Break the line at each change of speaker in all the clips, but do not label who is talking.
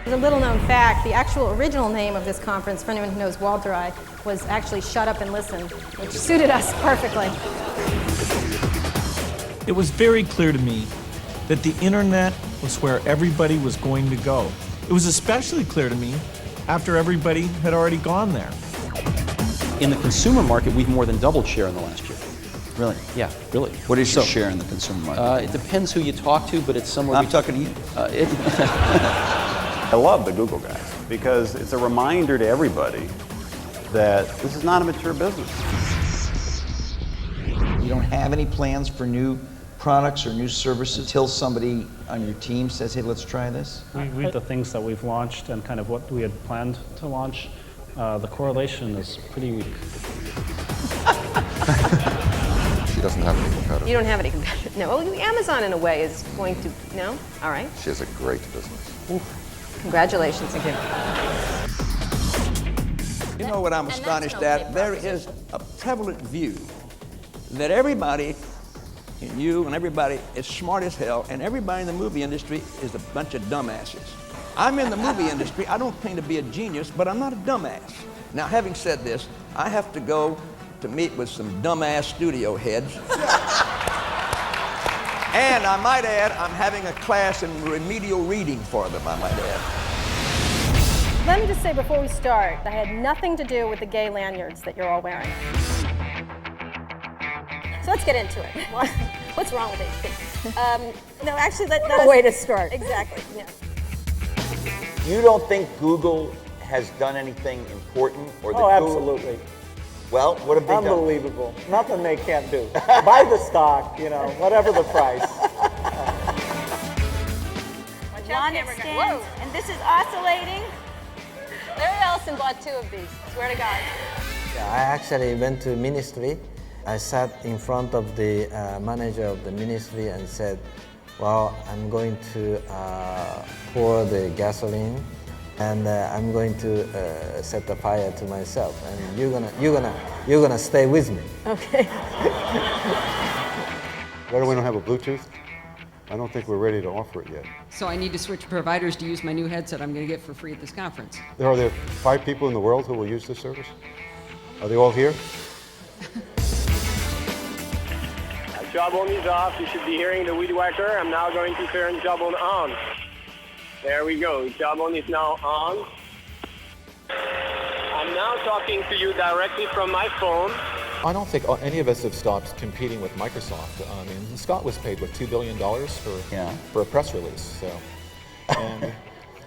As a little known fact, the actual original name of this conference, for anyone who knows Walter I, was actually Shut Up and Listen, which suited us perfectly.
It was very clear to me that the internet was where everybody was going to go. It was especially clear to me after everybody had already gone there.
In the consumer market, we've more than doubled share in the last year.
Really?
Yeah, really.
What is your share in the consumer market?
It depends who you talk to, but it's somewhere.
I'm talking to you.
I love the Google guys because it's a reminder to everybody that this is not a mature business.
You don't have any plans for new products or new services until somebody on your team says, hey, let's try this?
The things that we've launched and kind of what we had planned to launch, the correlation is pretty weak.
She doesn't have any competitors.
You don't have any competitors? No. Well, Amazon, in a way, is going to... No? All right.
She has a great business.
Oof. Congratulations. Thank you.
You know what I'm astonished at? There is a prevalent view that everybody, and you and everybody, is smart as hell, and everybody in the movie industry is a bunch of dumbasses. I'm in the movie industry. I don't claim to be a genius, but I'm not a dumbass. Now, having said this, I have to go to meet with some dumbass studio heads. And I might add, I'm having a class in remedial reading for them, I might add.
Let me just say before we start, that had nothing to do with the gay lanyards that you're all wearing. So let's get into it. What's wrong with HP? No, actually, that's
a way to start.
Exactly. Yeah.
You don't think Google has done anything important? Or
Oh, absolutely.
Well, what have they done?
Unbelievable. Nothing they can't do. Buy the stock, whatever the price.
One extends, and this is oscillating. Larry Ellison bought 2 of these. Swear to God.
Yeah, I actually went to ministry. I sat in front of the manager of the ministry and said, well, I'm going to pour the gasoline and I'm going to set the fire to myself, and you're gonna stay with me.
Okay.
Why do we don't have a Bluetooth? I don't think we're ready to offer it yet.
So I need to switch providers to use my new headset I'm going to get for free at this conference.
Are there 5 people in the world who will use this service? Are they all here?
Jawbone is off. You should be hearing the weed whacker. I'm now going to turn Jawbone on. There we go. Jawbone is now on. I'm now talking to you directly from my phone.
I don't think any of us have stopped competing with Microsoft. I mean, Scott was paid, what, $2 billion for a press release. So, and,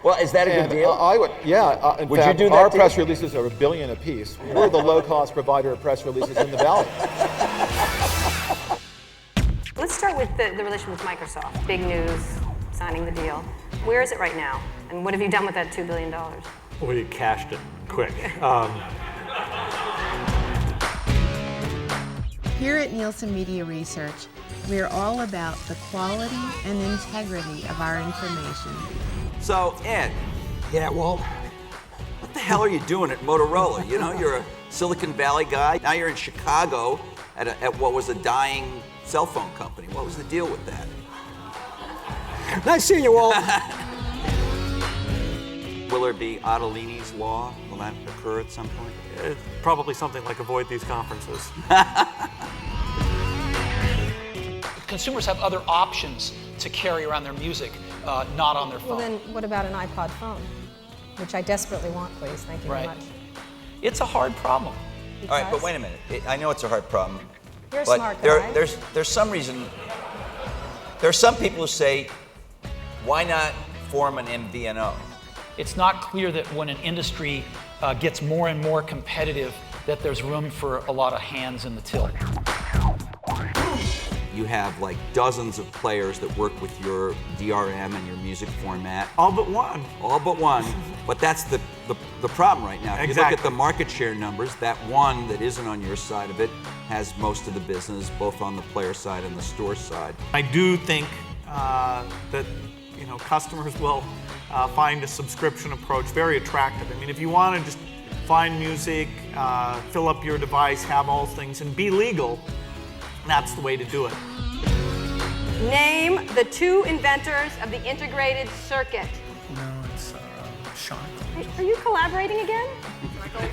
well, is that a good deal?
I would, yeah. In
would
fact,
you do that
our
deal?
press releases are $1 billion apiece. We're the low-cost provider of press releases in the Valley.
Let's start with the relation with Microsoft. Big news, signing the deal. Where is it right now? And what have you done with that $2 billion?
We cashed it quick.
Here at Nielsen Media Research, we are all about the quality and integrity of our information.
So, Ed.
Yeah, Walt?
What the hell are you doing at Motorola? You're a Silicon Valley guy. Now you're in Chicago at what was a dying cell phone company. What was the deal with that?
Nice seeing you, Walt.
Will there be Ottolini's Law? Will that occur at some point?
Probably something like avoid these conferences.
Consumers have other options to carry around their music, not on their phone.
Well, then what about an iPod phone? Which I desperately want, please. Thank you very much.
It's a hard problem.
All right, but wait a minute. I know it's a hard problem.
You're a
but
smart guy.
there's some reason. There are some people who say, why not form an MVNO?
It's not clear that when an industry gets more and more competitive, that there's room for a lot of hands in the till.
You have like dozens of players that work with your DRM and your music format.
All but one.
All but one. But that's the problem right now. If you look at the market share numbers, that one that isn't on your side of it has most of the business, both on the player side and the store side.
I do think that customers will find a subscription approach very attractive. I mean, if you want to just find music, fill up your device, have all things, and be legal, that's the way to do it.
Name the 2 inventors of the integrated circuit.
No,
Sean.
Are you collaborating again?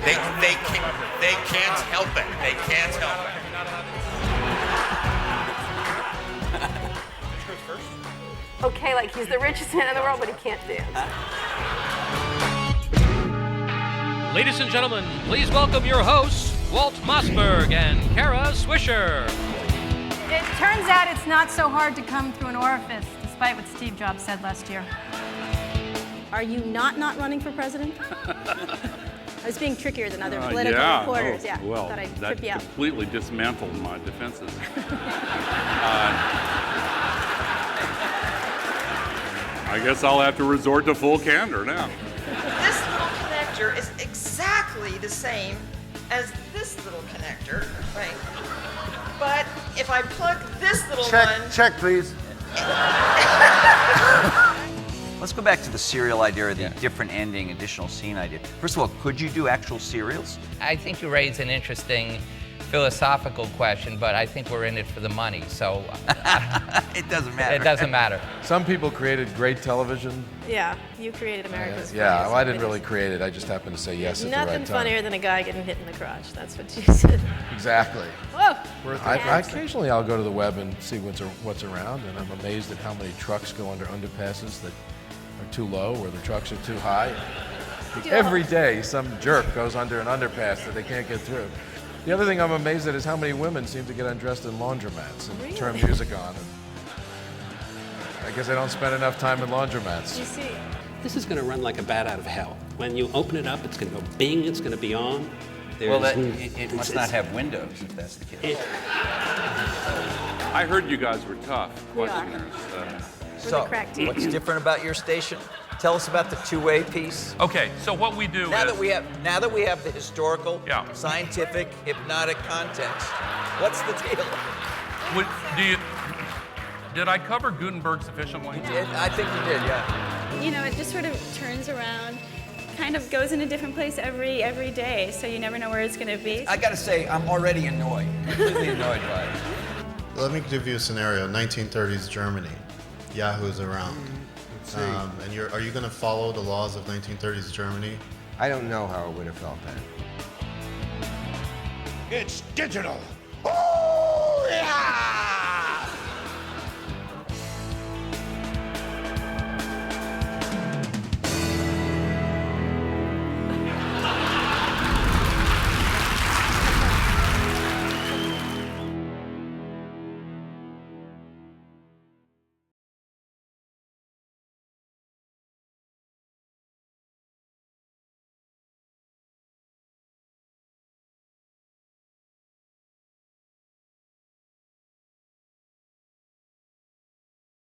They can't help it. They can't help it.
Okay, like he's the richest man in the world, but he can't dance.
Ladies and gentlemen, please welcome your hosts, Walt Mossberg and Kara Swisher.
It turns out it's not so hard to come through an orifice, despite what Steve Jobs said last year. Are you not running for president? I was being trickier than other political reporters. Yeah.
Well,
Thought I'd
that
trip you out.
completely dismantled my defenses. I guess I'll have to resort to full candor now.
This little connector is exactly the same as this little connector, right? But if I plug this little one...
Check, please. Let's go back to the serial idea, or the different ending, additional scene idea. First of all, could you do actual serials?
I think you raise an interesting philosophical question, but I think we're in it for the money, so...
It doesn't matter.
It doesn't matter.
Some people created great television.
Yeah, you created America's
Yeah, well, I didn't really create it. I just happened to say yes at the right time.
Nothing funnier than a guy getting hit in the crotch. That's what you said.
Exactly.
Whoa!
Occasionally I'll go to the web and see what's around, and I'm amazed at how many trucks go under underpasses that are too low or the trucks are too high. Every day some jerk goes under an underpass that they can't get through. The other thing I'm amazed at is how many women seem to get undressed in laundromats and turn music on. And I guess I don't spend enough time in laundromats.
You see.
This is going to run like a bat out of hell. When you open it up, it's going to go bing, it's going to be on.
Well, it must not have windows, if that's the case.
I heard you guys were tough
We are.
questioners.
So, what's different about your station? Tell us about the two-way piece.
Okay, so what we do
Now
is...
that we have the historical, scientific, hypnotic context, what's the deal?
Did I cover Gutenberg sufficiently?
You did. I think you did. Yeah.
You know, it just sort of turns around, kind of goes in a different place every day, so you never know where it's going to be.
I got to say, I'm already annoyed. Completely annoyed by it.
Let me give you a scenario. 1930s Germany. Yahoo's around. And are you going to follow the laws of 1930s Germany?
I don't know how I would have felt that.
It's digital.